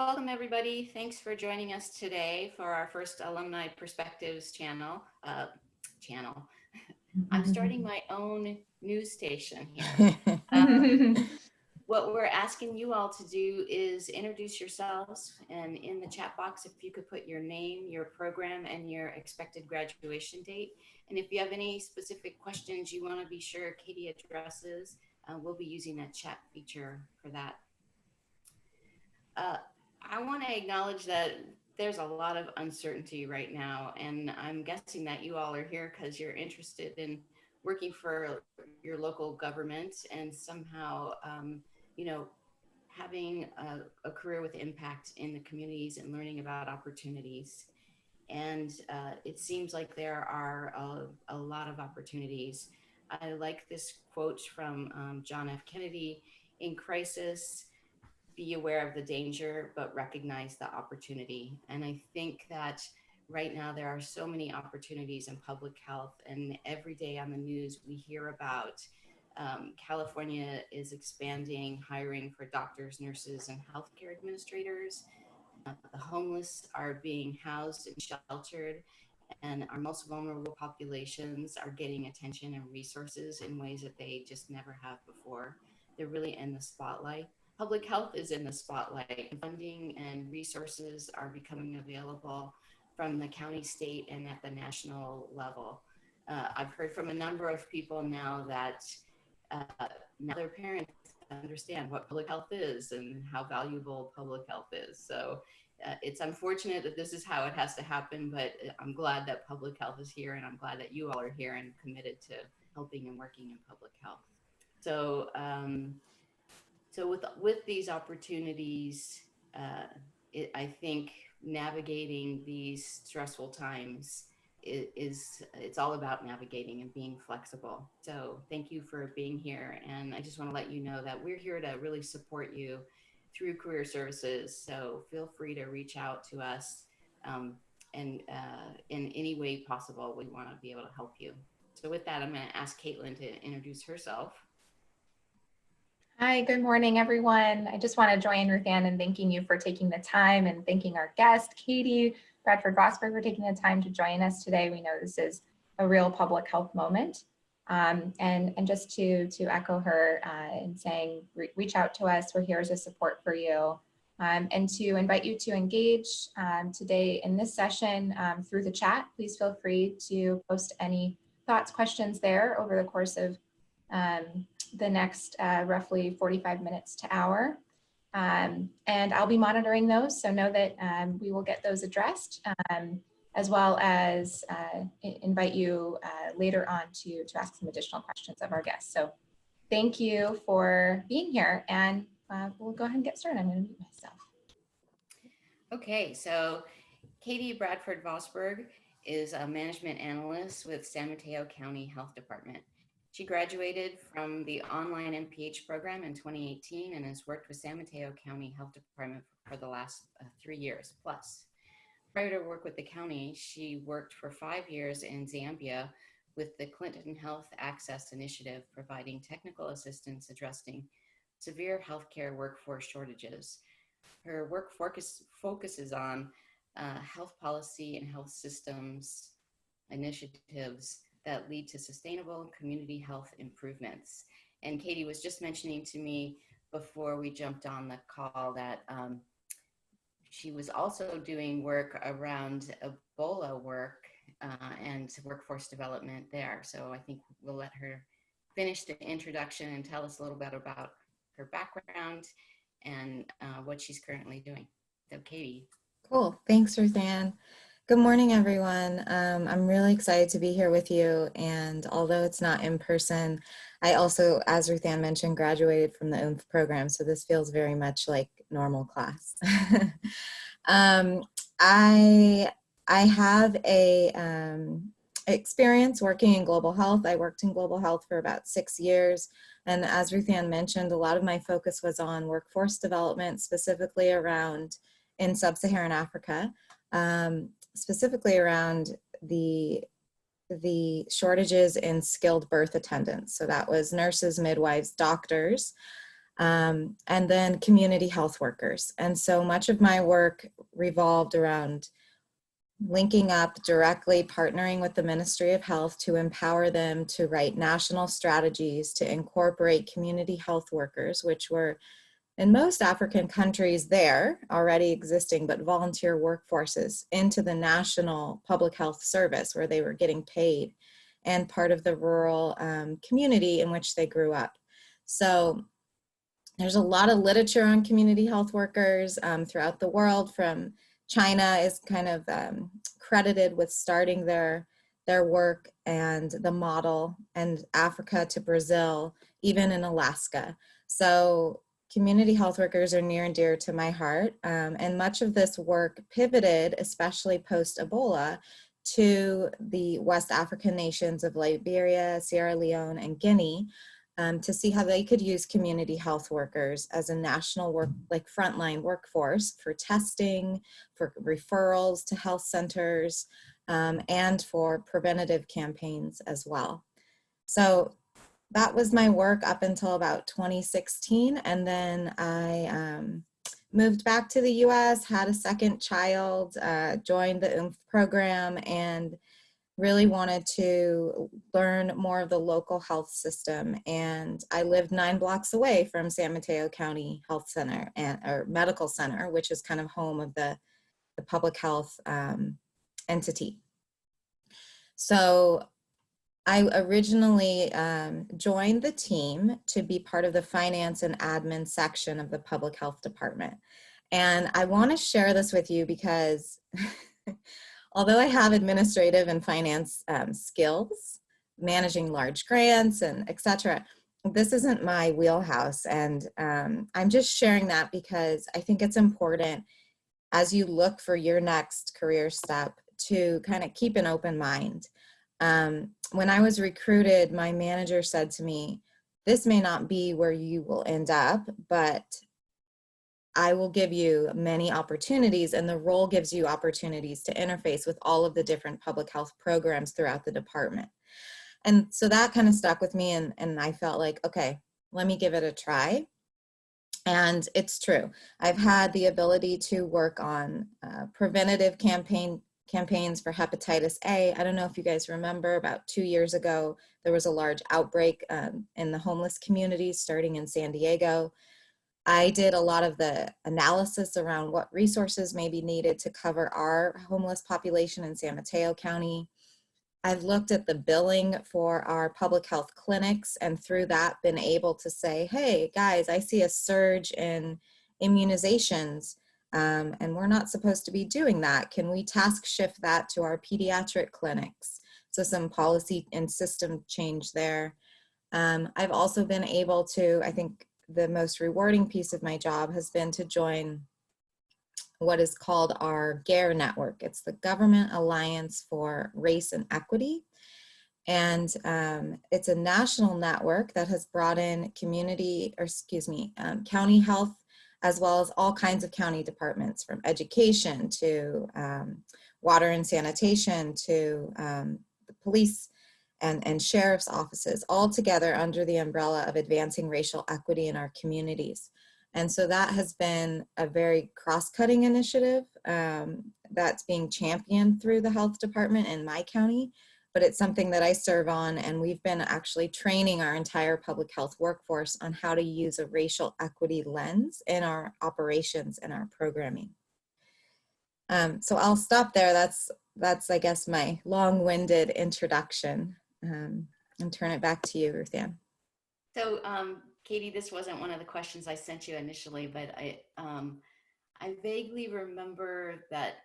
welcome everybody. Thanks for joining us today for our first Alumni Perspectives channel. I'm starting my own news station here. What we're asking you all to do is introduce yourselves, and in the chat box, if you could put your name, your program, and your expected graduation date. And if you have any specific questions you want to be sure Katy addresses, we'll be using that chat feature for that. I want to acknowledge that there's a lot of uncertainty right now, and I'm guessing that you all are here because you're interested in working for your local government and somehow, having a career with impact in the communities and learning about opportunities. And it seems like there are a lot of opportunities. I like this quote from John F. Kennedy: "In crisis, be aware of the danger, but recognize the opportunity." And I think that right now there are so many opportunities in public health, and every day on the news we hear about California is expanding hiring for doctors, nurses, and healthcare administrators. The homeless are being housed and sheltered, and our most vulnerable populations are getting attention and resources in ways that they just never have before. They're really in the spotlight. Public health is in the spotlight. Funding and resources are becoming available from the county, state, and at the national level. I've heard from a number of people now that now their parents understand what public health is and how valuable public health is. So it's unfortunate that this is how it has to happen, but I'm glad that public health is here, and I'm glad that you all are here and committed to helping and working in public health. So, with these opportunities, I think navigating these stressful times it's all about navigating and being flexible. So thank you for being here. And I just want to let you know that we're here to really support you through Career Services. So feel free to reach out to us, and in any way possible, we want to be able to help you. So with that, I'm going to ask Caitlin to introduce herself. Hi, good morning, everyone. I just want to join Ruth Ann in thanking you for taking the time and thanking our guest, Katy Bradford Vosburg, for taking the time to join us today. We know this is a real public health moment. And just to echo her in saying, reach out to us. We're here as a support for you. And to invite you to engage today in this session through the chat. Please feel free to post any thoughts, questions there over the course of the next roughly 45 minutes to hour. And I'll be monitoring those, so know that we will get those addressed, as well as invite you later on to ask some additional questions of our guests. So thank you for being here, and we'll go ahead and get started. I'm going to mute myself. Okay, so Katy Bradford Vosburg is a management analyst with San Mateo County Health Department. She graduated from the online MPH program in 2018 and has worked with San Mateo County Health Department for the last 3 years plus. Prior to work with the county, she worked for 5 years in Zambia with the Clinton Health Access Initiative, providing technical assistance addressing severe healthcare workforce shortages. Her work focuses on health policy and health systems initiatives that lead to sustainable community health improvements. And Katy was just mentioning to me before we jumped on the call that she was also doing work around Ebola work and workforce development there. So I think we'll let her finish the introduction and tell us a little bit about her background and what she's currently doing. So Katy. Cool, thanks Ruth Ann. Good morning, everyone. I'm really excited to be here with you. And although it's not in person, I also, as Ruth Ann mentioned, graduated from the OOMF program. So this feels very much like normal class. I have a experience working in global health. I worked in global health for about 6 years. And as Ruth Ann mentioned, a lot of my focus was on workforce development, specifically around in sub-Saharan Africa. Specifically around the shortages in skilled birth attendants. So that was nurses, midwives, doctors. and then community health workers. And so much of my work revolved around linking up directly, partnering with the Ministry of Health to empower them to write national strategies to incorporate community health workers, which were in most African countries there already existing, but volunteer workforces, into the national public health service where they were getting paid and part of the rural community in which they grew up. So there's a lot of literature on community health workers throughout the world. From China is kind of credited with starting their work and the model, and Africa to Brazil, even in Alaska. So community health workers are near and dear to my heart, and much of this work pivoted, especially post-Ebola, to the West African nations of Liberia, Sierra Leone, and Guinea, to see how they could use community health workers as a national frontline workforce for testing, for referrals to health centers, and for preventative campaigns as well. So that was my work up until about 2016. And then I moved back to the US, had a second child, joined the OOMF program, and really wanted to learn more of the local health system. And I lived 9 blocks away from San Mateo County Health Center or Medical Center, which is kind of home of the public health entity. So I originally joined the team to be part of the finance and admin section of the public health department. And I want to share this with you because although I have administrative and finance skills, managing large grants and et cetera, this isn't my wheelhouse. And I'm just sharing that because I think it's important as you look for your next career step to kind of keep an open mind. When I was recruited, my manager said to me, "This may not be where you will end up, but I will give you many opportunities, and the role gives you opportunities to interface with all of the different public health programs throughout the department." And so that kind of stuck with me, and I felt like, okay, let me give it a try. And it's true. I've had the ability to work on preventative campaigns for hepatitis A. I don't know if you guys remember, about 2 years ago, there was a large outbreak in the homeless community starting in San Diego. I did a lot of the analysis around what resources may be needed to cover our homeless population in San Mateo County. I've looked at the billing for our public health clinics, and through that been able to say, hey guys, I see a surge in immunizations, and we're not supposed to be doing that. Can we task shift that to our pediatric clinics? So some policy and system change there. I've also been able to, I think the most rewarding piece of my job has been to join what is called our GARE network. It's the Government Alliance for Race and Equity. And it's a national network that has brought in county health, as well as all kinds of county departments, from education to water and sanitation to the police and sheriff's offices, all together under the umbrella of advancing racial equity in our communities. And so that has been a very cross-cutting initiative that's being championed through the health department in my county, but it's something that I serve on, and we've been actually training our entire public health workforce on how to use a racial equity lens in our operations and our programming. So I'll stop there. That's I guess my long-winded introduction, and turn it back to you, Ruth Ann. So Katy, this wasn't one of the questions I sent you initially, but I vaguely remember that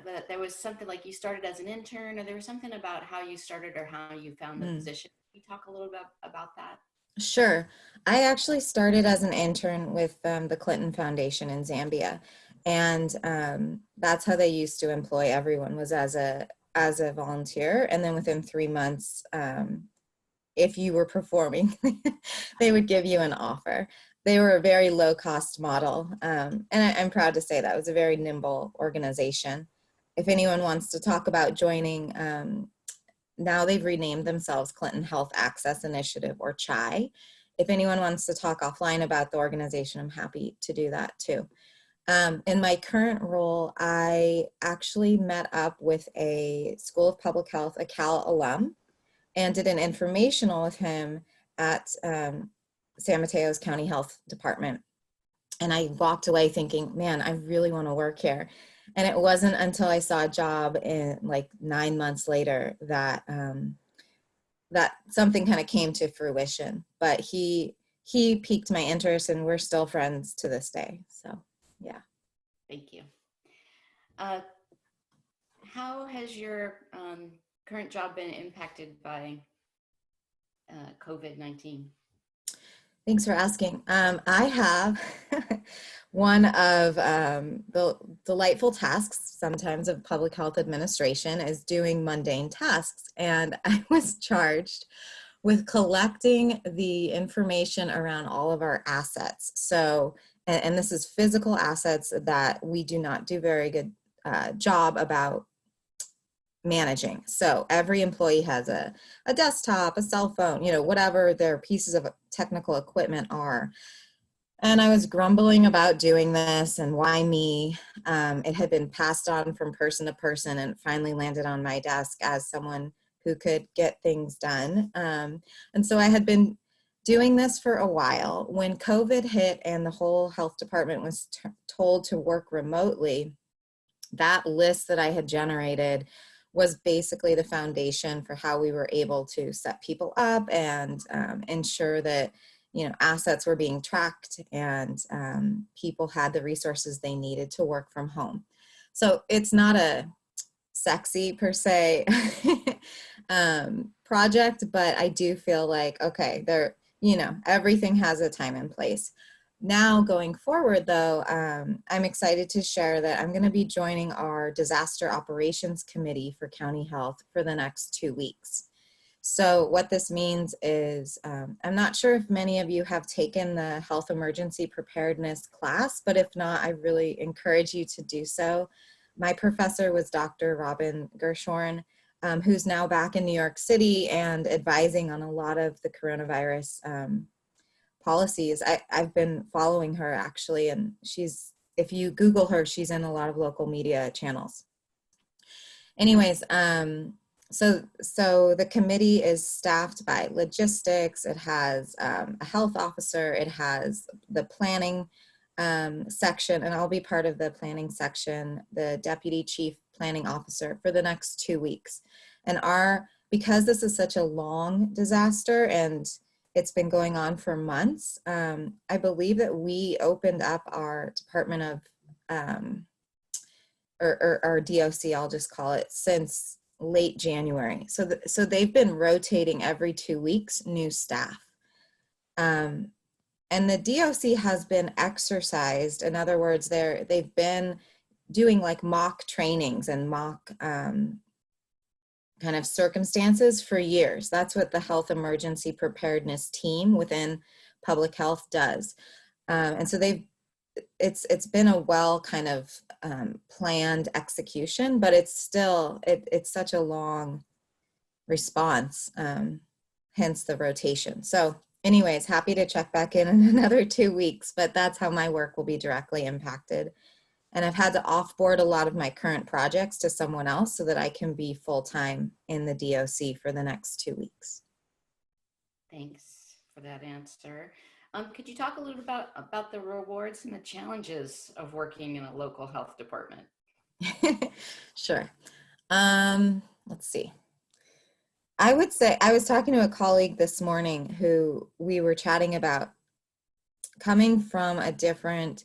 that there was something like you started as an intern, or there was something about how you started or how you found the position. Can you talk a little bit about that? Sure. I actually started as an intern with the Clinton Foundation in Zambia. And that's how they used to employ everyone, was as a volunteer. And then within 3 months, if you were performing, they would give you an offer. They were a very low cost model. And I'm proud to say that it was a very nimble organization. If anyone wants to talk about joining, now they've renamed themselves Clinton Health Access Initiative, or CHI. if anyone wants to talk offline about the organization, I'm happy to do that too. In my current role, I actually met up with a School of Public Health, a Cal alum, and did an informational with him at San Mateo's County Health Department. And I walked away thinking, man, I really want to work here. And it wasn't until I saw a job in like 9 months later that that something kind of came to fruition. But he piqued my interest, and we're still friends to this day. So, yeah. Thank you. How has your current job been impacted by COVID-19? Thanks for asking. I have one of the delightful tasks sometimes of public health administration is doing mundane tasks. And I was charged with collecting the information around all of our assets. So, and this is physical assets that we do not do very good job about managing. So every employee has a desktop, a cell phone, whatever their pieces of technical equipment are. And I was grumbling about doing this and why me. It had been passed on from person to person and finally landed on my desk as someone who could get things done. And so I had been doing this for a while. When COVID hit and the whole health department was told to work remotely, that list that I had generated was basically the foundation for how we were able to set people up and ensure that assets were being tracked and people had the resources they needed to work from home. So it's not a sexy per se project, but I do feel like, okay, everything has a time and place. Now going forward though, I'm excited to share that I'm going to be joining our disaster operations committee for county health for the next 2 weeks. So what this means is, I'm not sure if many of you have taken the health emergency preparedness class, but if not, I really encourage you to do so. My professor was Dr. Robin Gershorn, who's now back in New York City and advising on a lot of the coronavirus policies. I've been following her actually, and if you Google her, she's in a lot of local media channels. Anyways, so the committee is staffed by logistics. It has a health officer. It has the planning section, and I'll be part of the planning section, the deputy chief planning officer for the next 2 weeks. And because this is such a long disaster and it's been going on for months, I believe that we opened up our Department of, or our DOC, I'll just call it, since late January. So they've been rotating every 2 weeks, new staff. And the DOC has been exercised. In other words, they've been doing like mock trainings and mock kind of circumstances for years. That's what the health emergency preparedness team within public health does. And so it's been a well kind of planned execution, but it's still, it's such a long response, hence the rotation. So anyways, happy to check back in another 2 weeks, but that's how my work will be directly impacted. And I've had to offboard a lot of my current projects to someone else so that I can be full-time in the DOC for the next 2 weeks. Thanks for that answer. Could you talk a little about the rewards and the challenges of working in a local health department? Sure. Let's see. I would say, I was talking to a colleague this morning who we were chatting about coming from a different,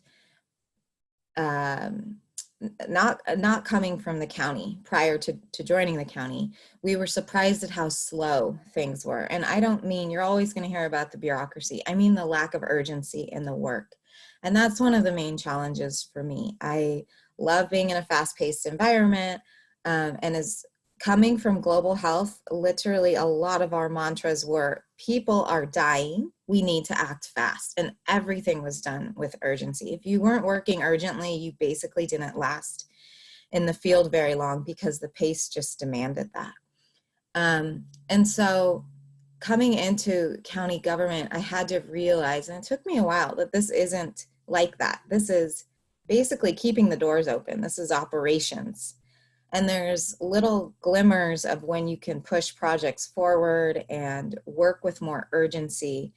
not coming from the county prior to joining the county. We were surprised at how slow things were. And I don't mean you're always going to hear about the bureaucracy. I mean the lack of urgency in the work. And that's one of the main challenges for me. I love being in a fast-paced environment, and as coming from global health, literally a lot of our mantras were, people are dying, we need to act fast. And everything was done with urgency. If you weren't working urgently, you basically didn't last in the field very long because the pace just demanded that. And so coming into county government, I had to realize, and it took me a while, that this isn't like that. This is basically keeping the doors open. This is operations. And there's little glimmers of when you can push projects forward and work with more urgency.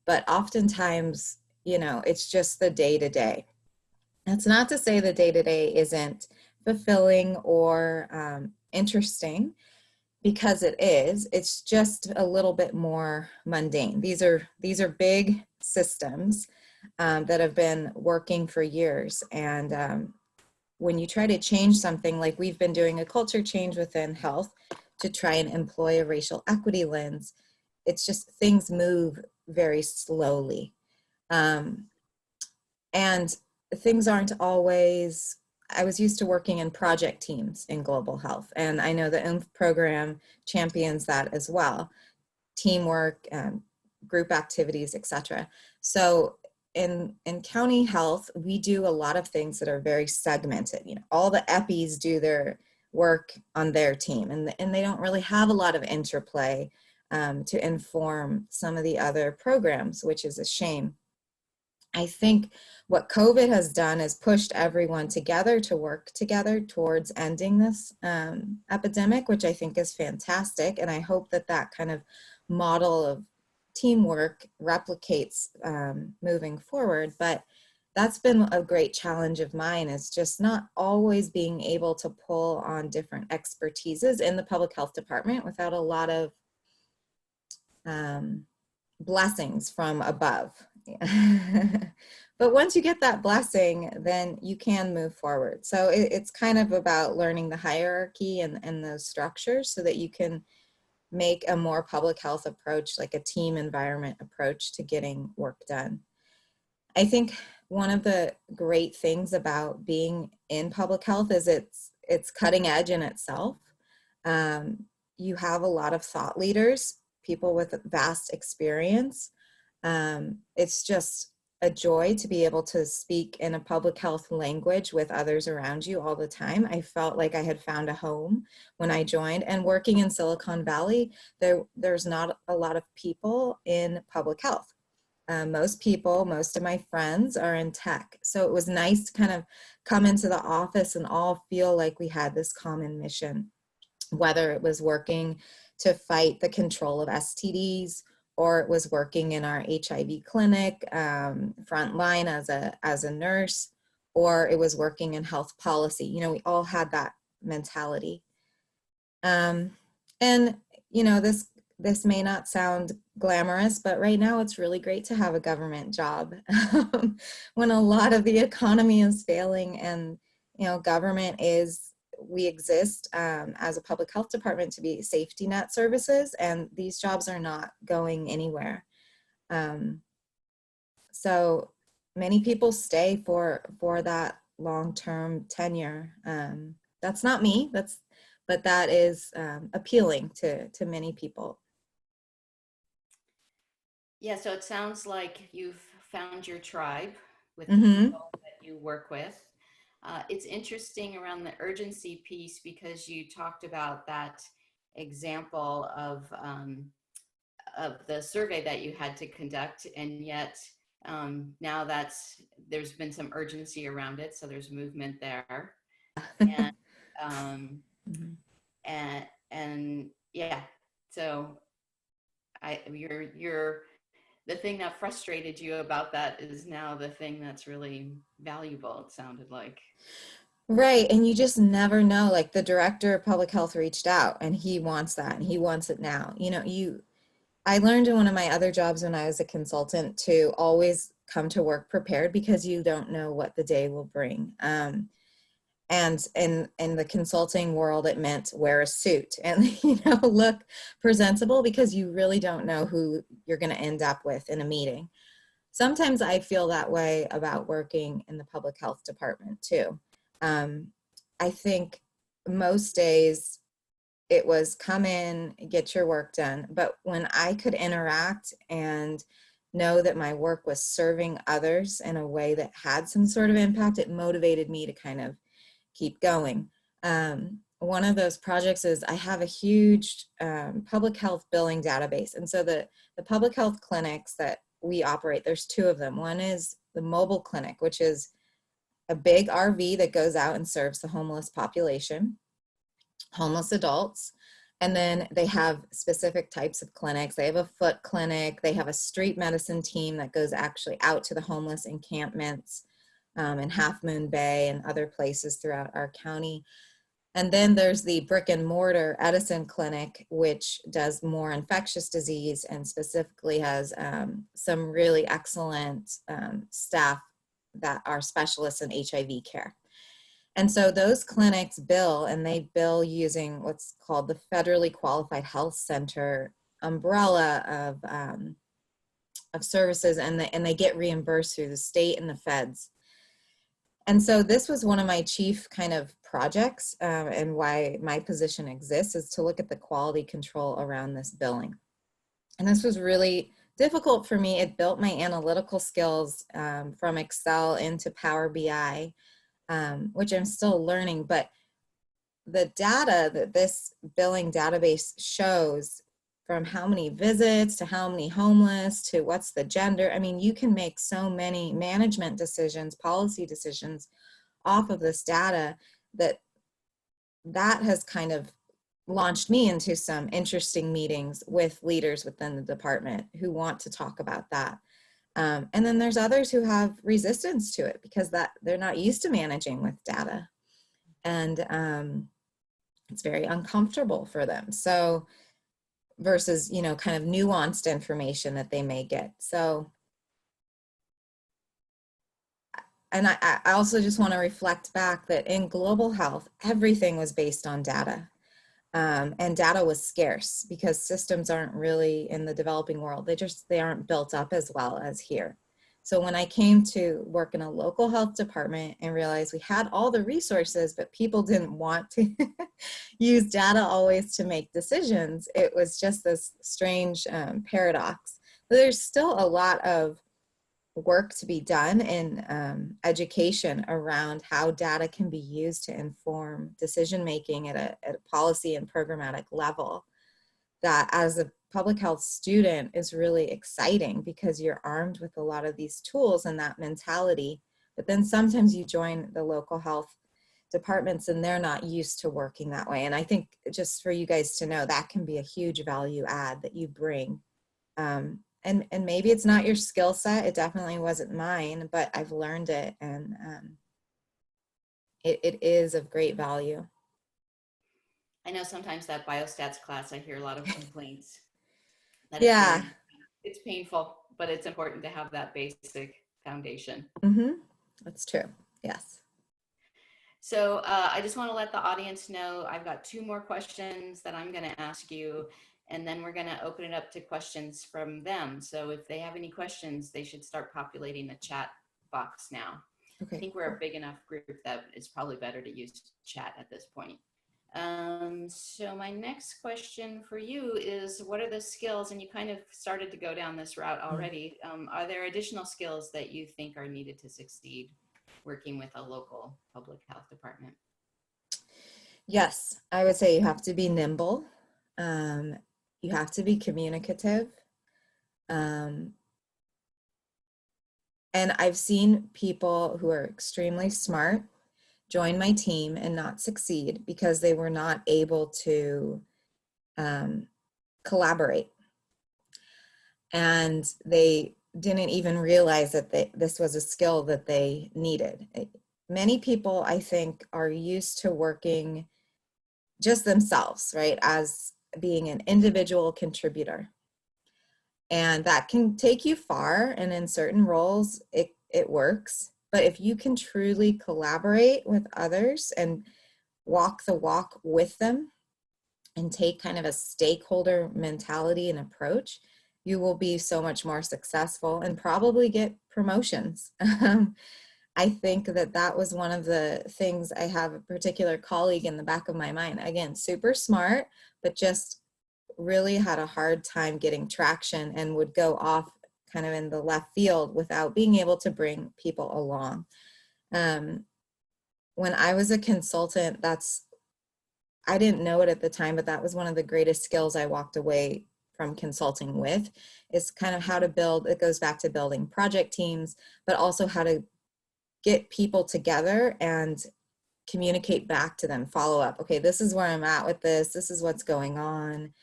But oftentimes, it's just the day-to-day. That's not to say the day-to-day isn't fulfilling or interesting, because it is. It's just a little bit more mundane. These are big systems that have been working for years. And when you try to change something, like we've been doing a culture change within health to try and employ a racial equity lens, it's just things move very slowly. And things aren't always, I was used to working in project teams in global health, and I know the IMF program champions that as well. Teamwork, group activities, etc. So in county health, we do a lot of things that are very segmented. All the EPIs do their work on their team, and they don't really have a lot of interplay to inform some of the other programs, which is a shame. I think what COVID has done is pushed everyone together to work together towards ending this epidemic, which I think is fantastic. And I hope that that kind of model of teamwork replicates moving forward. But that's been a great challenge of mine, is just not always being able to pull on different expertises in the public health department without a lot of blessings from above. But once you get that blessing, then you can move forward. So it's kind of about learning the hierarchy and those structures so that you can make a more public health approach, like a team environment approach to getting work done. I think one of the great things about being in public health is it's cutting edge in itself. You have a lot of thought leaders, people with vast experience. It's just a joy to be able to speak in a public health language with others around you all the time. I felt like I had found a home when I joined, and working in Silicon Valley, there's not a lot of people in public health. Most of my friends are in tech. So it was nice to kind of come into the office and all feel like we had this common mission, whether it was working to fight the control of STDs, or it was working in our HIV clinic, front line as a nurse, or it was working in health policy. We all had that mentality. And this may not sound glamorous, but right now it's really great to have a government job when a lot of the economy is failing, and government we exist as a public health department to be safety net services, and these jobs are not going anywhere. So many people stay for that long-term tenure. That's not me, but that is appealing to many people. Yeah, so it sounds like you've found your tribe with Mm-hmm. people that you work with. It's interesting around the urgency piece, because you talked about that example of the survey that you had to conduct, and yet now there's been some urgency around it, so there's movement there, and Mm-hmm. and yeah, so you're the thing that frustrated you about that is now the thing that's really valuable, it sounded like. Right. And you just never know. Like, the director of public health reached out and he wants that, and he wants it now. I learned in one of my other jobs when I was a consultant to always come to work prepared, because you don't know what the day will bring. And in the consulting world, it meant wear a suit and, look presentable, because you really don't know who you're going to end up with in a meeting. Sometimes I feel that way about working in the public health department too. I think most days it was come in, get your work done. But when I could interact and know that my work was serving others in a way that had some sort of impact, it motivated me to kind of keep going. One one of those projects is I have a huge public health billing database. And so the public health clinics that we operate, there's two of them. One is the mobile clinic, which is a big RV that goes out and serves the homeless population, homeless adults. And then they have specific types of clinics. They have a foot clinic. They have a street medicine team that goes actually out to the homeless encampments in Half Moon Bay and other places throughout our county. And then there's the brick and mortar Edison Clinic, which does more infectious disease and specifically has some really excellent staff that are specialists in HIV care. And so those clinics bill, and they bill using what's called the Federally Qualified Health Center umbrella of services, and they get reimbursed through the state and the feds. And so this was one of my chief kind of projects, and why my position exists is to look at the quality control around this billing. And this was really difficult for me. It built my analytical skills from Excel into Power BI, which I'm still learning, but the data that this billing database shows, from how many visits to how many homeless to what's the gender. I mean, you can make so many management decisions, policy decisions off of this data that has kind of launched me into some interesting meetings with leaders within the department who want to talk about that. And then there's others who have resistance to it because they're not used to managing with data. And it's very uncomfortable for them. So versus, kind of nuanced information that they may get. So, and I also just want to reflect back that in global health, everything was based on data. And data was scarce because systems aren't really in the developing world. They aren't built up as well as here. So when I came to work in a local health department and realized we had all the resources, but people didn't want to use data always to make decisions, it was just this strange paradox. But there's still a lot of work to be done in education around how data can be used to inform decision-making at a policy and programmatic level. That as a public health student is really exciting because you're armed with a lot of these tools and that mentality. But then sometimes you join the local health departments and they're not used to working that way. And I think just for you guys to know, that can be a huge value add that you bring. And maybe it's not your skill set. It definitely wasn't mine, but I've learned it, and it is of great value. I know sometimes that biostats class, I hear a lot of complaints. Yeah. It's painful, but it's important to have that basic foundation. Mm-hmm. That's true. Yes. So I just want to let the audience know I've got 2 more questions that I'm going to ask you, and then we're going to open it up to questions from them. So if they have any questions, they should start populating the chat box now. Okay. I think we're a big enough group that it's probably better to use chat at this point. So my next question for you is, what are the skills, and you kind of started to go down this route already, are there additional skills that you think are needed to succeed working with a local public health department? Yes, I would say you have to be nimble. You have to be communicative. And I've seen people who are extremely smart join my team and not succeed because they were not able to collaborate. And they didn't even realize that this was a skill that they needed. Many people, I think, are used to working just themselves, right, as being an individual contributor. And that can take you far, and in certain roles, it works. But if you can truly collaborate with others and walk the walk with them and take kind of a stakeholder mentality and approach, you will be so much more successful and probably get promotions. I think that was one of the things. I have a particular colleague in the back of my mind, again, super smart, but just really had a hard time getting traction and would go off kind of in the left field without being able to bring people along. When I was a consultant, I didn't know it at the time, but that was one of the greatest skills I walked away from consulting with, is kind of how to build, it goes back to building project teams, but also how to get people together and communicate back to them, follow up. Okay, this is where I'm at with this. This is what's going on.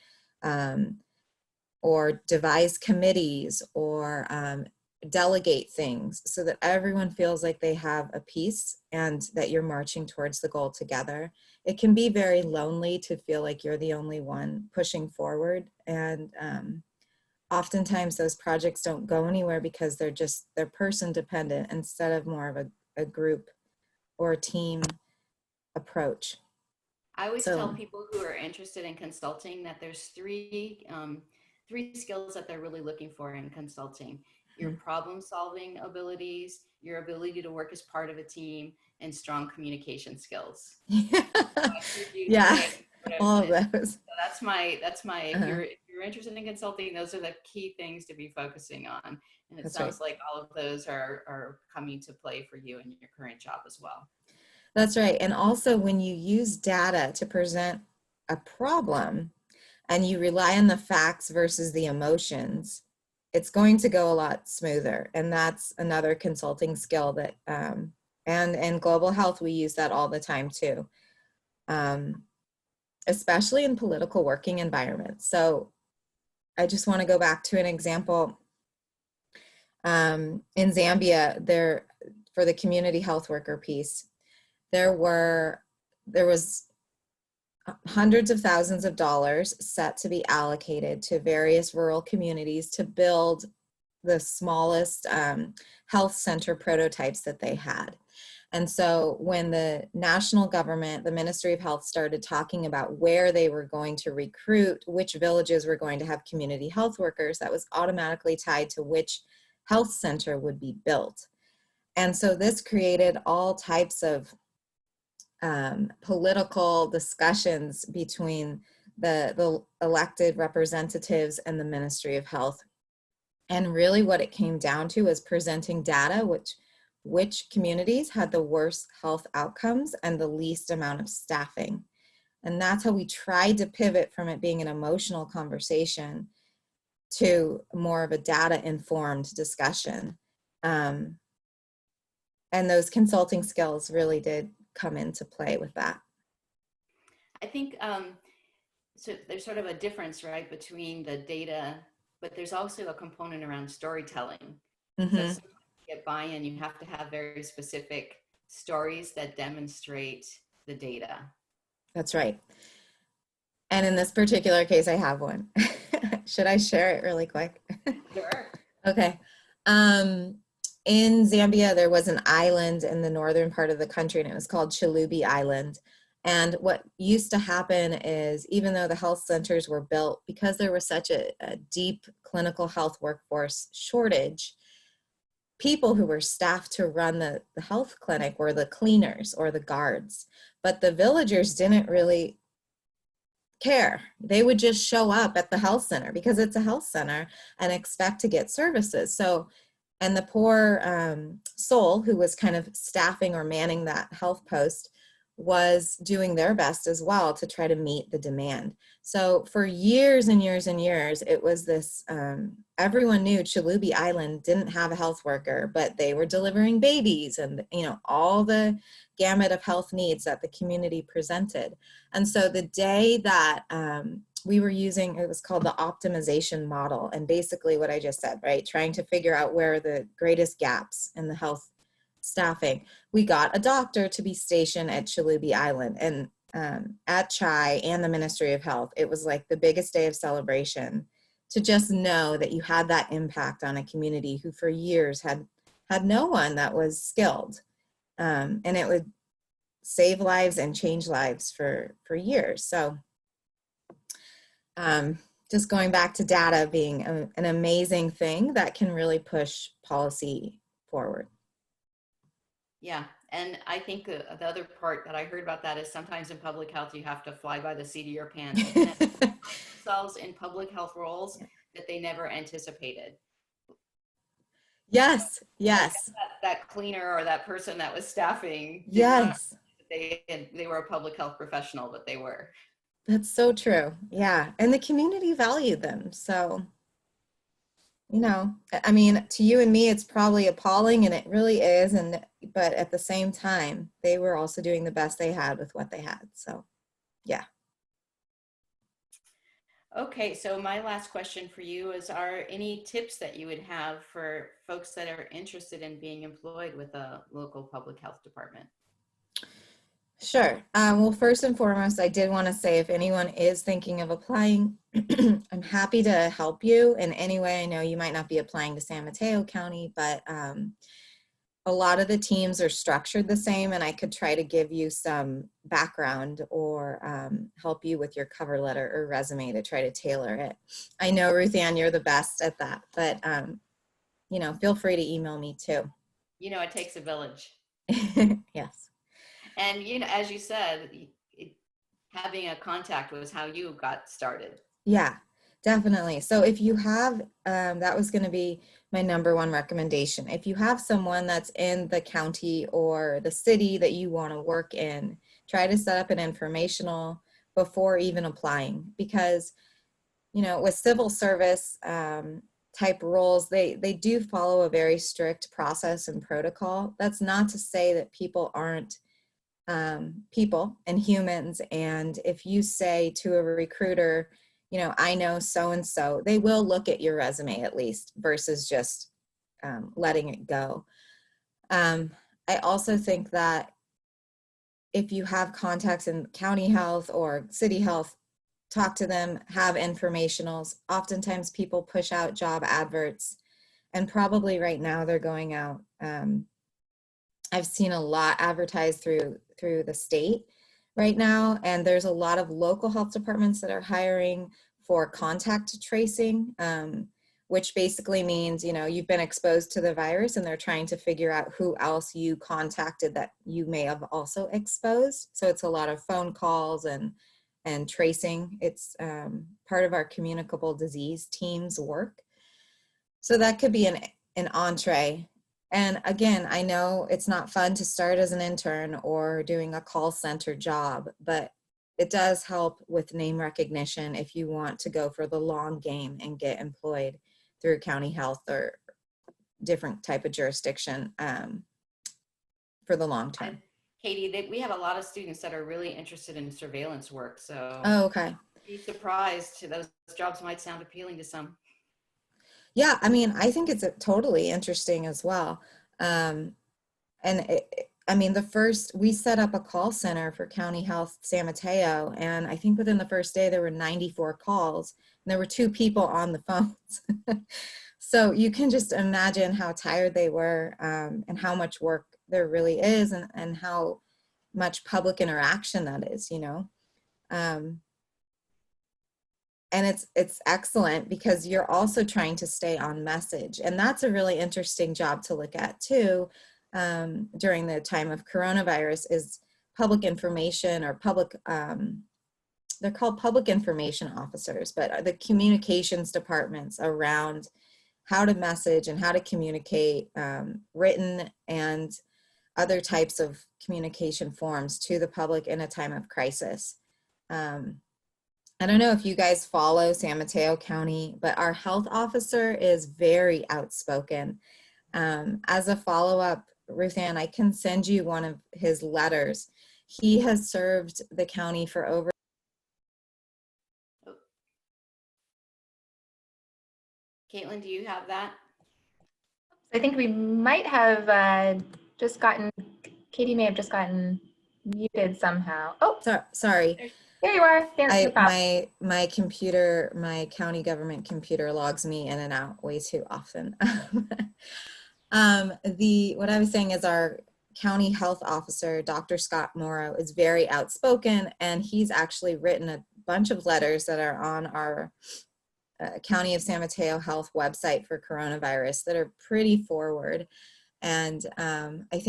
Or devise committees, or delegate things, so that everyone feels like they have a piece and that you're marching towards the goal together. It can be very lonely to feel like you're the only one pushing forward. And oftentimes those projects don't go anywhere because they're person dependent instead of more of a group or a team approach. I always tell people who are interested in consulting that there's three skills that they're really looking for in consulting: your problem solving abilities, your ability to work as part of a team, and strong communication skills. Yeah, all of those. So that's my if you're interested in consulting, those are the key things to be focusing on. And it sounds like all of those are coming to play for you in your current job as well. That's right. And also, when you use data to present a problem and you rely on the facts versus the emotions, it's going to go a lot smoother. And that's another consulting skill that, and in global health, we use that all the time too, especially in political working environments. So I just want to go back to an example. In Zambia, there, for the community health worker piece, there was hundreds of thousands of dollars set to be allocated to various rural communities to build the smallest health center prototypes that they had. And so when the national government, the Ministry of Health, started talking about where they were going to recruit, which villages were going to have community health workers, that was automatically tied to which health center would be built. And so this created all types of political discussions between the elected representatives and the Ministry of Health. And really what it came down to was presenting data, which communities had the worst health outcomes and the least amount of staffing. And that's how we tried to pivot from it being an emotional conversation to more of a data-informed discussion. And those consulting skills really did come into play with that. I think so there's sort of a difference, right, between the data, but there's also a component around storytelling. So sometimes to get buy-in, you have to have very specific stories that demonstrate the data. That's right. And in this particular case, I have one. Should I share it really quick? Sure. Okay. In Zambia, there was an island in the northern part of the country, and it was called Chalubi Island. And what used to happen is, even though the health centers were built, because there was such a deep clinical health workforce shortage, people who were staffed to run the health clinic were the cleaners or the guards. But the villagers didn't really care. They would just show up at the health center because it's a health center and expect to get services. So, and the poor soul who was kind of staffing or manning that health post was doing their best as well to try to meet the demand. So for years and years and years, it was this, everyone knew Chalubi Island didn't have a health worker, but they were delivering babies and, you know, all the gamut of health needs that the community presented. And so the day that we were using, it was called the optimization model. And basically what I just said, right? Trying to figure out where are the greatest gaps in the health staffing. We got a doctor to be stationed at Chalubi Island, and at CHI and the Ministry of Health, it was like the biggest day of celebration to just know that you had that impact on a community who for years had no one that was skilled. And it would save lives and change lives for years. So just going back to data being an amazing thing that can really push policy forward. Yeah, and I think the other part that I heard about that is sometimes in public health, you have to fly by the seat of your pants and themselves in public health roles that they never anticipated. Yes, yes. That cleaner or that person that was staffing. Yes. they were a public health professional, but they were. That's so true. Yeah. And the community valued them. So, you know, I mean, to you and me, it's probably appalling, and it really is. But at the same time, they were also doing the best they had with what they had. So, yeah. Okay, so my last question for you is, are any tips that you would have for folks that are interested in being employed with a local public health department? Sure. Well, first and foremost, I did want to say, if anyone is thinking of applying, I'm happy to help you in any way. I know you might not be applying to San Mateo County, but a lot of the teams are structured the same, and I could try to give you some background or help you with your cover letter or resume to try to tailor it. I know, Ruth Ann, you're the best at that, but you know, feel free to email me too. You know, it takes a village. Yes. And, you know, as you said, having a contact was how you got started. Yeah, definitely. So if you have, that was going to be my number one recommendation. If you have someone that's in the county or the city that you want to work in, try to set up an informational before even applying, because, you know, with civil service type roles, they do follow a very strict process and protocol. That's not to say that people aren't people and humans. And if you say to a recruiter, you know, I know so-and-so, they will look at your resume at least, versus just letting it go. I also think that if you have contacts in county health or city health, talk to them, have informationals. Oftentimes people push out job adverts, and probably right now they're going out. I've seen a lot advertised through the state right now, and there's a lot of local health departments that are hiring for contact tracing, which basically means, you know, you've been exposed to the virus and they're trying to figure out who else you contacted that you may have also exposed. So it's a lot of phone calls and tracing. It's part of our communicable disease team's work. So that could be an entree. And again, I know it's not fun to start as an intern or doing a call center job, but it does help with name recognition if you want to go for the long game and get employed through county health or different type of jurisdiction for the long term. Katie, we have a lot of students that are really interested in surveillance work. So okay. Be surprised. Those jobs might sound appealing to some. Yeah, I mean, I think it's totally interesting as well. I mean, we set up a call center for County Health San Mateo, and I think within the first day there were 94 calls, and there were 2 people on the phones. So you can just imagine how tired they were, and how much work there really is, and how much public interaction that is, you know. And it's excellent because you're also trying to stay on message. And that's a really interesting job to look at too, during the time of coronavirus, is public information or public, they're called public information officers, but the communications departments around how to message and how to communicate, written and other types of communication forms to the public in a time of crisis. I don't know if you guys follow San Mateo County, but our health officer is very outspoken. As a follow-up, Ruth Ann, I can send you one of his letters. He has served the county for over. Caitlin, do you have that? I think we might have just gotten, Katie may have just gotten muted somehow. Oh, sorry. There you are. My computer, my county government computer logs me in and out way too often. What I was saying is our county health officer, Dr. Scott Morrow, is very outspoken, and he's actually written a bunch of letters that are on our County of San Mateo Health website for coronavirus that are pretty forward. And I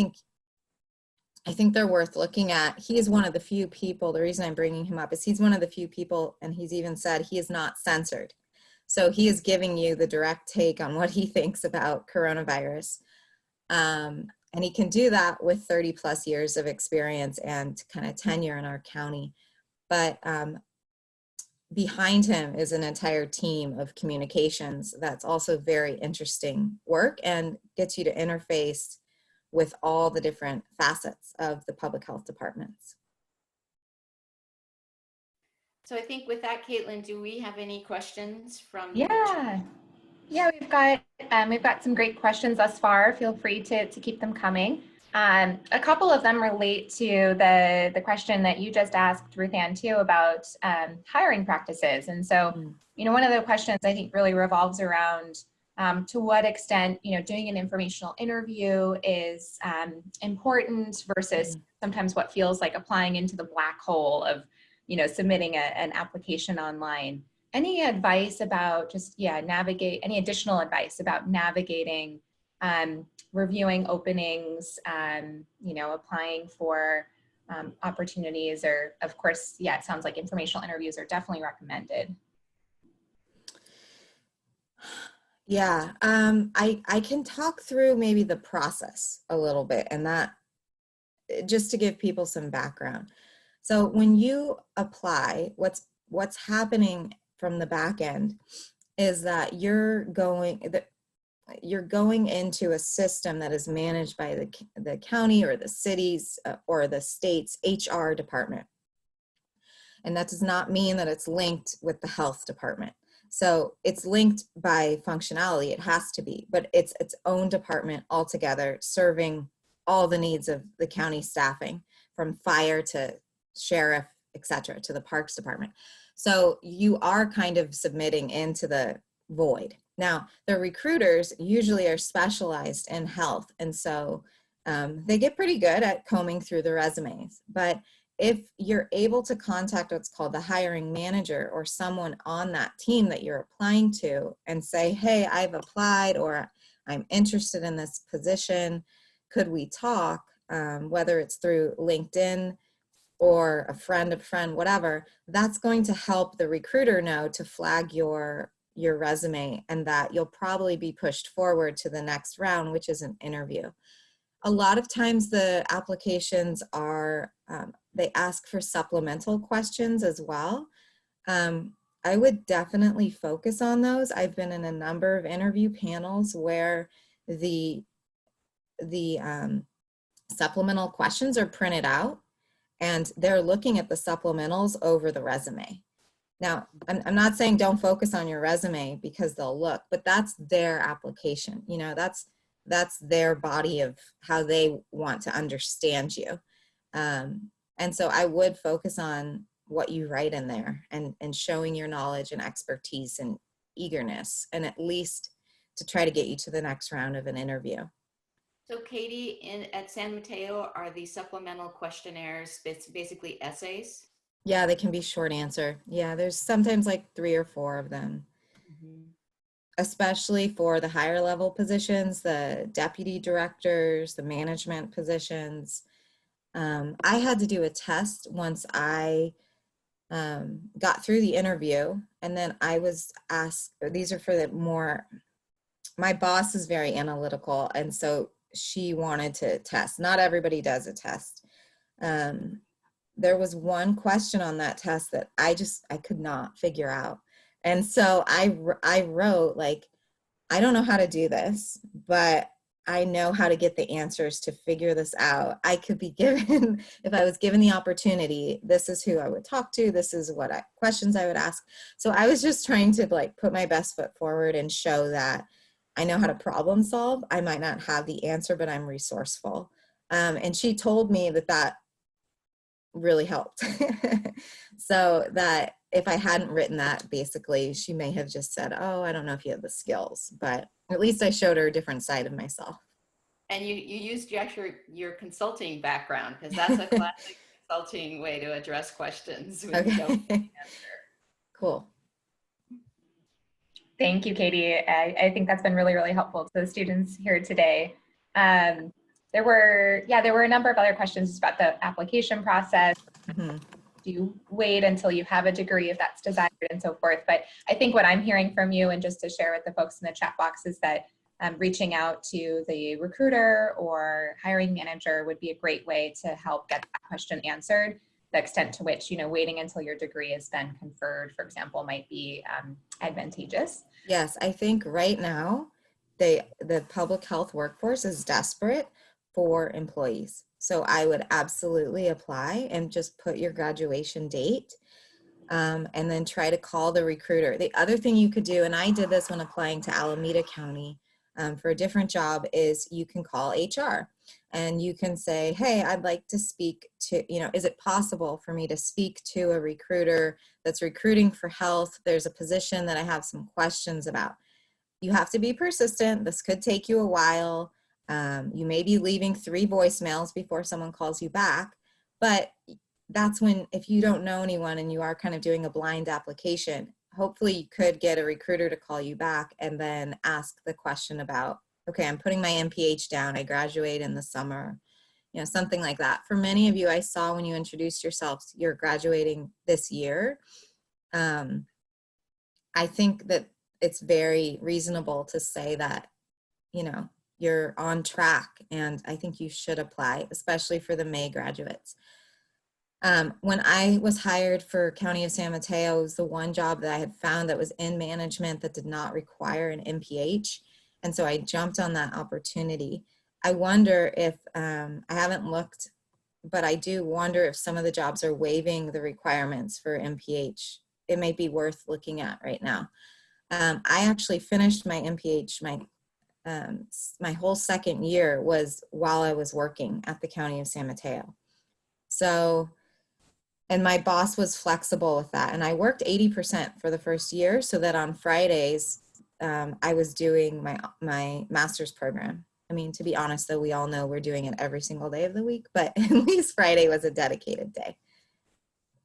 think they're worth looking at. He is one of the few people, the reason I'm bringing him up is he's one of the few people, and he's even said he is not censored. So he is giving you the direct take on what he thinks about coronavirus. And he can do that with 30 plus years of experience and kind of tenure in our county. But behind him is an entire team of communications that's also very interesting work and gets you to interface with all the different facets of the public health departments. So I think with that, Caitlin, do we have any questions from? Yeah, we've got some great questions thus far. Feel free to keep them coming. A couple of them relate to the question that you just asked, Ruth Ann, too, about hiring practices. And so, one of the questions I think really revolves around to what extent, doing an informational interview is important versus sometimes what feels like applying into the black hole of, submitting an application online. Any advice about any additional advice about navigating reviewing openings, applying for opportunities, or of course, it sounds like informational interviews are definitely recommended. Yeah, I can talk through maybe the process a little bit, and that just to give people some background. So when you apply, what's happening from the back end is that you're going into a system that is managed by the county or the cities or the state's HR department. And that does not mean that it's linked with the health department. So it's linked by functionality, it has to be, but it's its own department altogether, serving all the needs of the county staffing, from fire to sheriff, etc., to the parks department. So you are kind of submitting into the void. Now, the recruiters usually are specialized in health, and so they get pretty good at combing through the resumes. But if you're able to contact what's called the hiring manager or someone on that team that you're applying to and say, hey, I've applied, or I'm interested in this position, could we talk, whether it's through LinkedIn or a friend, whatever, that's going to help the recruiter know to flag your resume and that you'll probably be pushed forward to the next round, which is an interview. A lot of times the applications are, they ask for supplemental questions as well. I would definitely focus on those. I've been in a number of interview panels where the supplemental questions are printed out and they're looking at the supplementals over the resume. Now, I'm not saying don't focus on your resume because they'll look, but that's their application. That's their body of how they want to understand you. And so I would focus on what you write in there and showing your knowledge and expertise and eagerness, and at least to try to get you to the next round of an interview. So Katy, at San Mateo, are the supplemental questionnaires basically essays? Yeah, they can be short answer. Yeah, there's sometimes like 3 or 4 of them. Especially for the higher level positions, the deputy directors, the management positions. I had to do a test once I got through the interview, and then I was asked, these are for my boss is very analytical, and so she wanted to test. Not everybody does a test. There was one question on that test that I could not figure out. And so I wrote, like, I don't know how to do this, but I know how to get the answers to figure this out. I could be given, if I was given the opportunity, this is who I would talk to, this is what questions I would ask. So I was just trying to put my best foot forward and show that I know how to problem solve. I might not have the answer, but I'm resourceful. And she told me that really helped. So that if I hadn't written that, basically, she may have just said, oh, I don't know if you have the skills, but at least I showed her a different side of myself. And you used your consulting background, because that's a classic consulting way to address questions when you don't answer. Cool. Thank you, Katy. I think that's been really, really helpful to the students here today. There were a number of other questions about the application process. Do you wait until you have a degree if that's desired and so forth? But I think what I'm hearing from you, and just to share with the folks in the chat box, is that reaching out to the recruiter or hiring manager would be a great way to help get that question answered. The extent to which, waiting until your degree has been conferred, for example, might be advantageous. Yes, I think right now the public health workforce is desperate for employees. So I would absolutely apply and just put your graduation date, and then try to call the recruiter. The other thing you could do, and I did this when applying to Alameda County for a different job, is you can call HR and you can say, hey, I'd like to speak to, is it possible for me to speak to a recruiter that's recruiting for health? There's a position that I have some questions about. You have to be persistent. This could take you a while. You may be leaving 3 voicemails before someone calls you back, but that's when, if you don't know anyone and you are kind of doing a blind application, hopefully you could get a recruiter to call you back and then ask the question about, okay, I'm putting my MPH down. I graduate in the summer, something like that. For many of you, I saw when you introduced yourselves, you're graduating this year. I think that it's very reasonable to say that, you're on track, and I think you should apply, especially for the May graduates. When I was hired for County of San Mateo, it was the one job that I had found that was in management that did not require an MPH. And so I jumped on that opportunity. I wonder if, I haven't looked, but I do wonder if some of the jobs are waiving the requirements for MPH. It may be worth looking at right now. I actually finished my MPH, my whole second year was while I was working at the County of San Mateo. So, and my boss was flexible with that. And I worked 80% for the first year so that on Fridays, I was doing my master's program. I mean, to be honest, though, we all know we're doing it every single day of the week, but at least Friday was a dedicated day.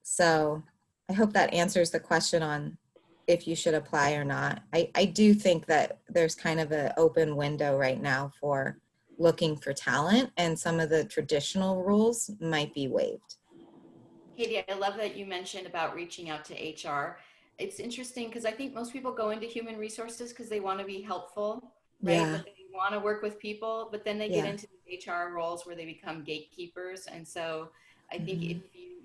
So I hope that answers the question on if you should apply or not. I do think that there's kind of an open window right now for looking for talent, and some of the traditional rules might be waived. Katie, I love that you mentioned about reaching out to HR. It's interesting because I think most people go into human resources because they want to be helpful, right? Yeah. But they want to work with people, but then they get Yeah. into these HR roles where they become gatekeepers. And so I think if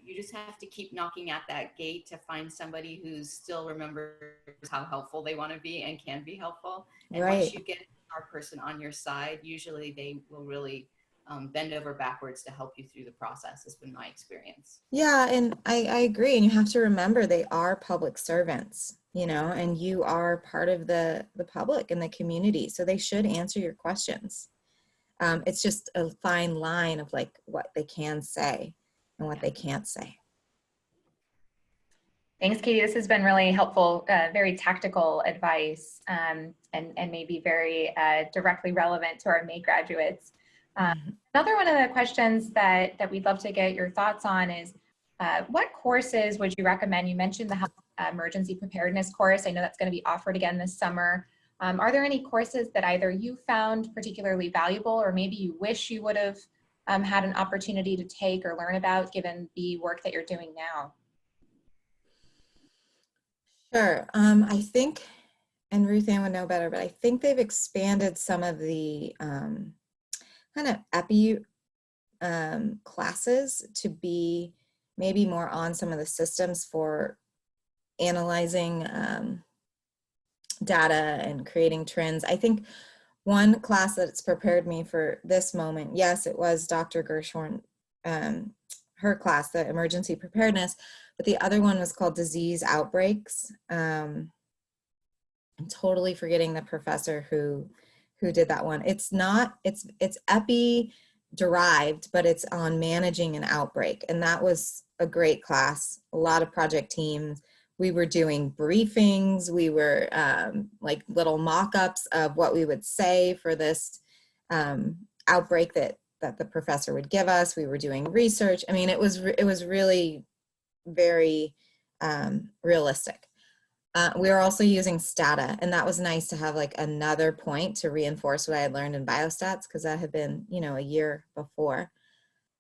you just have to keep knocking at that gate to find somebody who still remembers how helpful they want to be and can be helpful. And Right. once you get our person on your side, usually they will really bend over backwards to help you through the process, has been my experience. Yeah, and I agree. And you have to remember they are public servants, and you are part of the public and the community. So they should answer your questions. It's just a fine line of like what they can say and what they can't say. Thanks, Katie. This has been really helpful, very tactical advice, and maybe very directly relevant to our May graduates. Another one of the questions that we'd love to get your thoughts on is, what courses would you recommend? You mentioned the health emergency preparedness course. I know that's going to be offered again this summer. Are there any courses that either you found particularly valuable, or maybe you wish you would have had an opportunity to take or learn about given the work that you're doing now? Sure. I think, and Ruth Ann would know better, but I think they've expanded some of the kind of epi classes to be maybe more on some of the systems for analyzing data and creating trends. I think one class that's prepared me for this moment, yes, it was Dr. Gershorn, her class, the emergency preparedness, but the other one was called disease outbreaks. I'm totally forgetting the professor who did that one. It's epi derived, but it's on managing an outbreak. And that was a great class, a lot of project teams. We were doing briefings. We were like little mock-ups of what we would say for this outbreak that the professor would give us. We were doing research. I mean, it was really very realistic. We were also using Stata, and that was nice to have like another point to reinforce what I had learned in biostats, because that had been, a year before.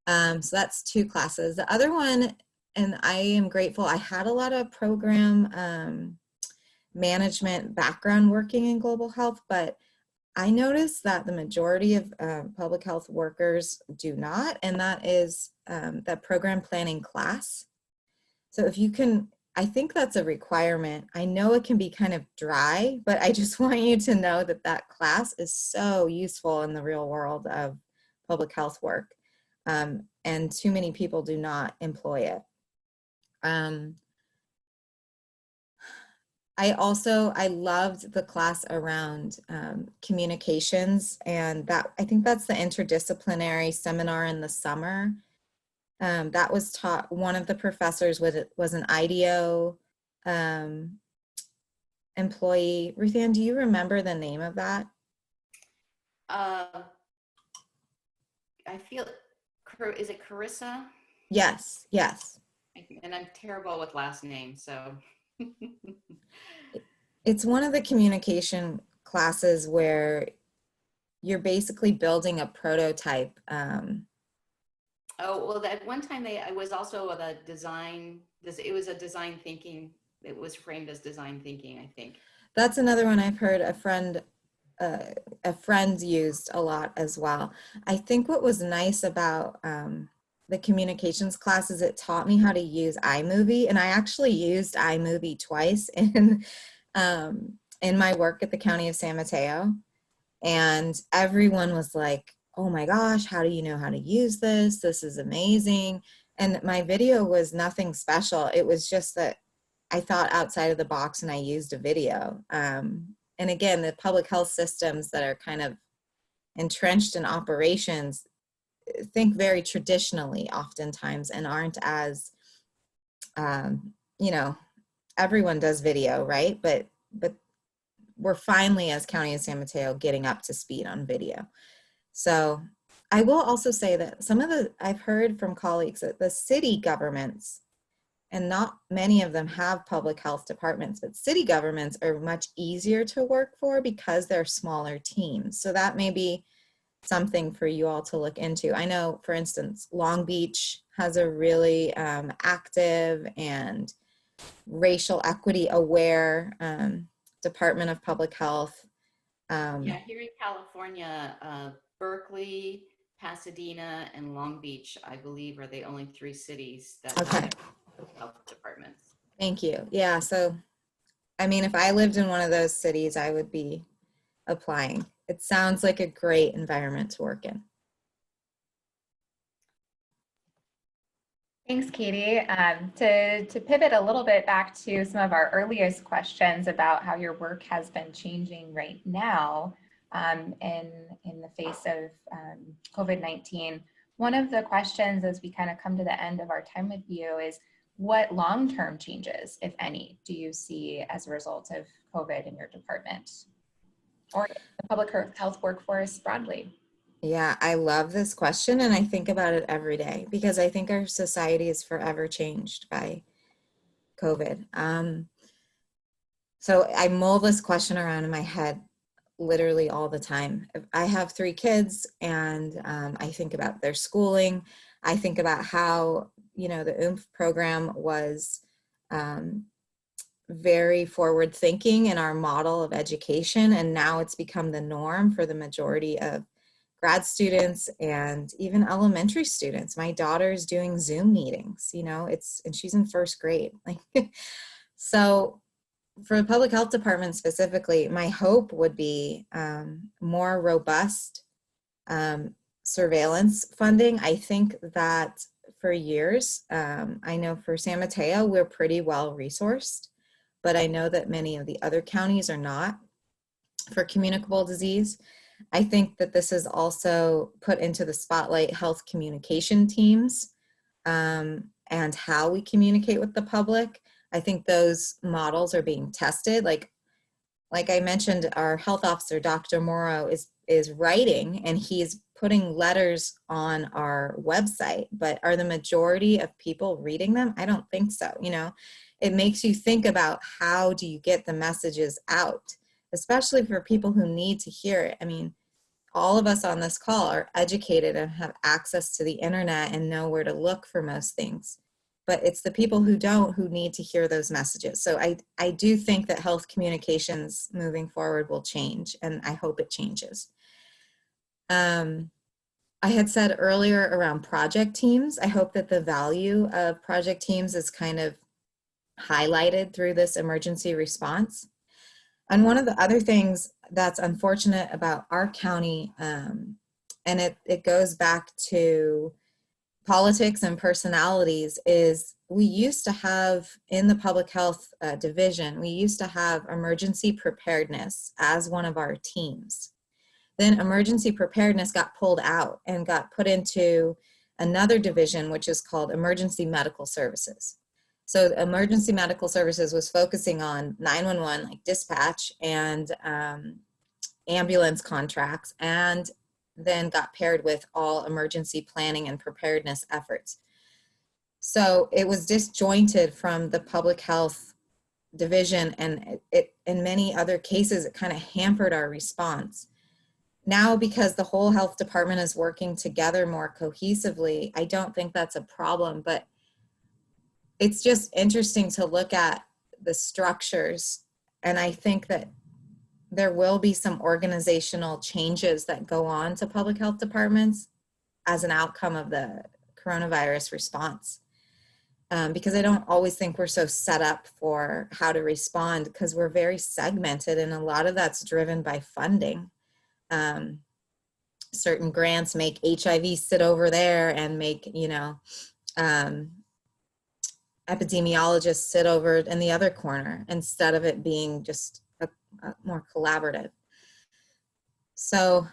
So that's 2 classes. The other one, and I am grateful, I had a lot of program management background working in global health, but I noticed that the majority of public health workers do not, and that is that program planning class. So if you can, I think that's a requirement. I know it can be kind of dry, but I just want you to know that that class is so useful in the real world of public health work. And too many people do not employ it. I loved the class around communications, and that I think that's the interdisciplinary seminar in the summer. That was taught, one of the professors was an IDEO employee. Ruthann, do you remember the name of that? I feel, is it Carissa? Yes, yes. And I'm terrible with last names, so. It's one of the communication classes where you're basically building a prototype. Oh, well, at one time I was also the design, it was a design thinking, it was framed as design thinking, I think. That's another one I've heard a friend used a lot as well. I think what was nice about the communications class is it taught me how to use iMovie, and I actually used iMovie twice in my work at the County of San Mateo, and everyone was like, oh my gosh, how do you know how to use this? This is amazing. And my video was nothing special. It was just that I thought outside of the box and I used a video. And again, the public health systems that are kind of entrenched in operations think very traditionally oftentimes and aren't as, everyone does video, right? But we're finally, as County of San Mateo, getting up to speed on video. So I will also say that I've heard from colleagues that the city governments, and not many of them have public health departments, but city governments are much easier to work for because they're smaller teams. So that may be something for you all to look into. I know, for instance, Long Beach has a really active and racial equity aware Department of Public Health. Yeah, here in California, Berkeley, Pasadena, and Long Beach, I believe, are the only 3 cities that have health departments. Thank you. Yeah, so, I mean, if I lived in one of those cities, I would be applying. It sounds like a great environment to work in. Thanks, Katy. To pivot a little bit back to some of our earliest questions about how your work has been changing right now in the face of COVID-19, one of the questions as we kind of come to the end of our time with you is, what long-term changes, if any, do you see as a result of COVID in your department or the public health workforce broadly? Yeah, I love this question, and I think about it every day because I think our society is forever changed by COVID. So I mull this question around in my head literally all the time. I have 3 kids, and I think about their schooling. I think about how, the OOMF program was very forward thinking in our model of education, and now it's become the norm for the majority of grad students and even elementary students. My daughter's doing Zoom meetings, and she's in 1st grade. So for the public health department specifically, my hope would be more robust surveillance funding. I think that for years, I know for San Mateo, we're pretty well resourced, but I know that many of the other counties are not for communicable disease. I think that this is also put into the spotlight health communication teams and how we communicate with the public. I think those models are being tested. Like I mentioned, our health officer, Dr. Morrow, is writing, and he's putting letters on our website, but are the majority of people reading them? I don't think so. It makes you think about how do you get the messages out, especially for people who need to hear it. I mean, all of us on this call are educated and have access to the internet and know where to look for most things. but it's the people who don't who need to hear those messages. So I do think that health communications moving forward will change, and I hope it changes. I had said earlier around project teams, I hope that the value of project teams is kind of highlighted through this emergency response. And one of the other things that's unfortunate about our county, and it goes back to politics and personalities, is we used to have in the public health division, we used to have emergency preparedness as one of our teams. Then emergency preparedness got pulled out and got put into another division, which is called emergency medical services. So emergency medical services was focusing on 911, like dispatch and ambulance contracts, and then got paired with all emergency planning and preparedness efforts. So it was disjointed from the public health division, and it in many other cases, it kind of hampered our response. Now, because the whole health department is working together more cohesively, I don't think that's a problem, but it's just interesting to look at the structures. And I think that there will be some organizational changes that go on to public health departments as an outcome of the coronavirus response. Because I don't always think we're so set up for how to respond, because we're very segmented, and a lot of that's driven by funding. Certain grants make HIV sit over there and make, epidemiologists sit over in the other corner, instead of it being just a more collaborative. So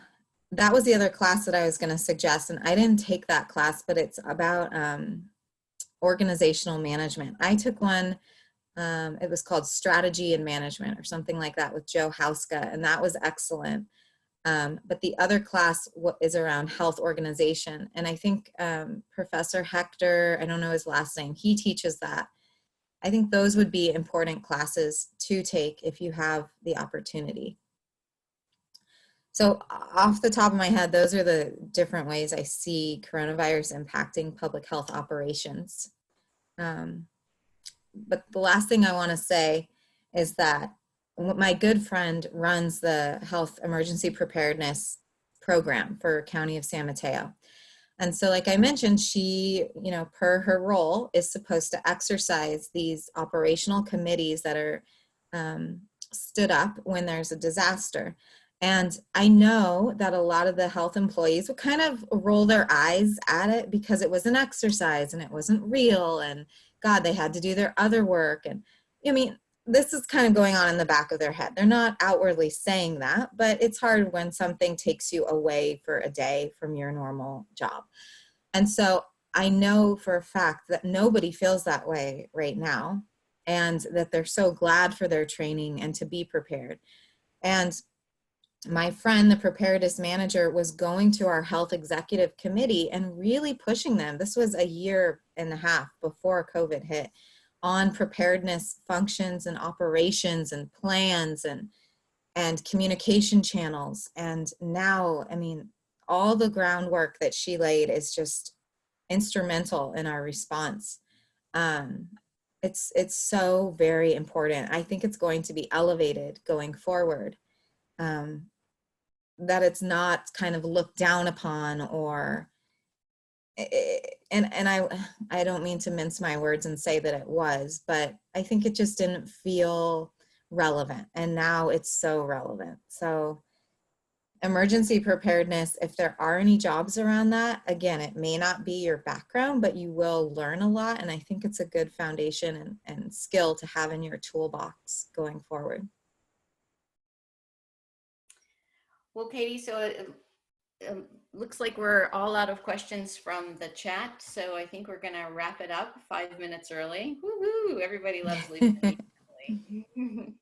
that was the other class that I was going to suggest, and I didn't take that class, but it's about organizational management. I took one, it was called Strategy and Management or something like that, with Joe Hauska, and that was excellent. But the other class is around health organization. And I think Professor Hector, I don't know his last name, he teaches that. I think those would be important classes to take if you have the opportunity. So off the top of my head, those are the different ways I see coronavirus impacting public health operations. But the last thing I want to say is that my good friend runs the health emergency preparedness program for County of San Mateo. And so, like I mentioned, she, per her role, is supposed to exercise these operational committees that are stood up when there's a disaster. And I know that a lot of the health employees would kind of roll their eyes at it because it was an exercise and it wasn't real, and God, they had to do their other work. And I mean, this is kind of going on in the back of their head. They're not outwardly saying that, but it's hard when something takes you away for a day from your normal job. And so I know for a fact that nobody feels that way right now, and that they're so glad for their training and to be prepared. And my friend, the preparedness manager, was going to our health executive committee and really pushing them. This was a year and a half before COVID hit, on preparedness functions and operations and plans and communication channels. And now, I mean, all the groundwork that she laid is just instrumental in our response. It's so very important. I think it's going to be elevated going forward. That it's not kind of looked down upon, or and I don't mean to mince my words and say that it was, but I think it just didn't feel relevant, and now it's so relevant. So emergency preparedness, if there are any jobs around that, again, it may not be your background, but you will learn a lot, and I think it's a good foundation and skill to have in your toolbox going forward. Well, Katie, so it looks like we're all out of questions from the chat. So I think we're going to wrap it up 5 minutes early. Woohoo! Everybody loves leaving early.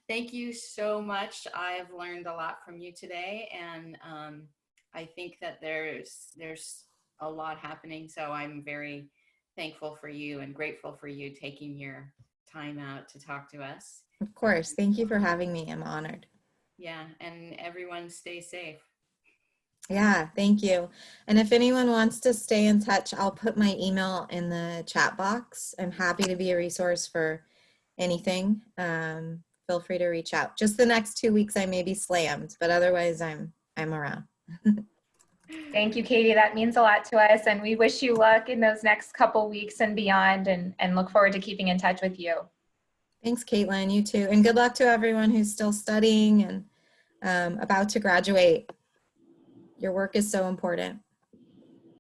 Thank you so much. I've learned a lot from you today, and I think that there's a lot happening. So I'm very thankful for you and grateful for you taking your time out to talk to us. Of course. Thank you for having me. I'm honored. Yeah, and everyone stay safe. Yeah, thank you. And if anyone wants to stay in touch, I'll put my email in the chat box. I'm happy to be a resource for anything. Feel free to reach out. Just the next 2 weeks I may be slammed, but otherwise I'm around. Thank you, Katie. That means a lot to us, and we wish you luck in those next couple weeks and beyond, and look forward to keeping in touch with you. Thanks, Caitlin. You too. And good luck to everyone who's still studying and about to graduate. Your work is so important.